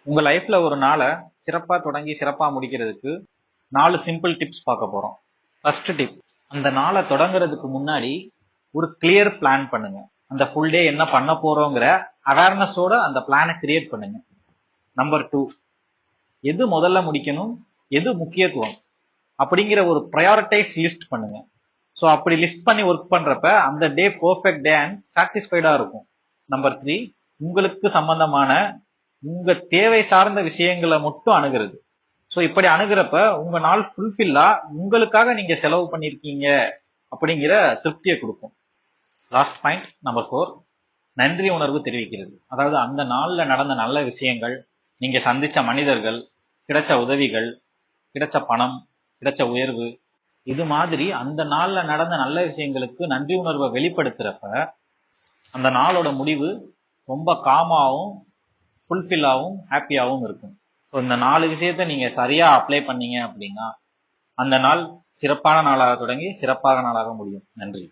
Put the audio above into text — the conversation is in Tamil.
உங்க லைஃப்ல ஒரு நாளை சிறப்பா தொடங்கி சிறப்பா முடிக்கிறதுக்கு 4 சிம்பிள் டிப்ஸ் பார்க்க போறோம். ஃபர்ஸ்ட் டிப், அந்த நாளை தொடங்குறதுக்கு முன்னாடி ஒரு கிளியர் பிளான் பண்ணுங்க. அந்த ஃபுல் டே என்ன பண்ண போறோங்கிற அவேர்னஸோட அந்த பிளானை கிரியேட் பண்ணுங்க. நம்பர் 2, எது முதல்ல முடிக்கணும், எது முக்கியத்துவம் அப்படிங்கிற ஒரு ப்ரையாரிட்டைஸ் லிஸ்ட் பண்ணுங்க. ஸோ அப்படி லிஸ்ட் பண்ணி ஒர்க் பண்றப்ப அந்த டே பெர்ஃபெக்ட் டே அண்ட் சாட்டிஸ்ஃபைடா இருக்கும். நம்பர் 3, உங்களுக்கு சம்பந்தமான உங்க தேவை சார்ந்த விஷயங்களை மட்டும் அணுகிறது. ஸோ இப்படி அணுகிறப்ப உங்க நாள் ஃபுல்ஃபில்லா உங்களுக்காக நீங்க செலவு பண்ணிருக்கீங்க அப்படிங்கிற திருப்தியை கொடுக்கும். லாஸ்ட் பாயிண்ட் நம்பர் 4, நன்றி உணர்வு தெரிவிக்கிறது. அதாவது அந்த நாள்ல நடந்த நல்ல விஷயங்கள், நீங்க சந்திச்ச மனிதர்கள், கிடைச்ச உதவிகள், கிடைச்ச பணம், கிடைச்ச உயர்வு, இது மாதிரி அந்த நாள்ல நடந்த நல்ல விஷயங்களுக்கு நன்றி உணர்வை வெளிப்படுத்துறப்ப அந்த நாளோட முடிவு ரொம்ப காமாவும் ஃபுல்ஃபில்லாகவும் ஹாப்பியாகவும் இருக்கும். ஸோ இந்த 4 விஷயத்த நீங்க சரியா அப்ளை பண்ணீங்க அப்படின்னா அந்த நாள் சிறப்பான நாளாக தொடங்கி சிறப்பாக நாளாக முடியும். நன்றி.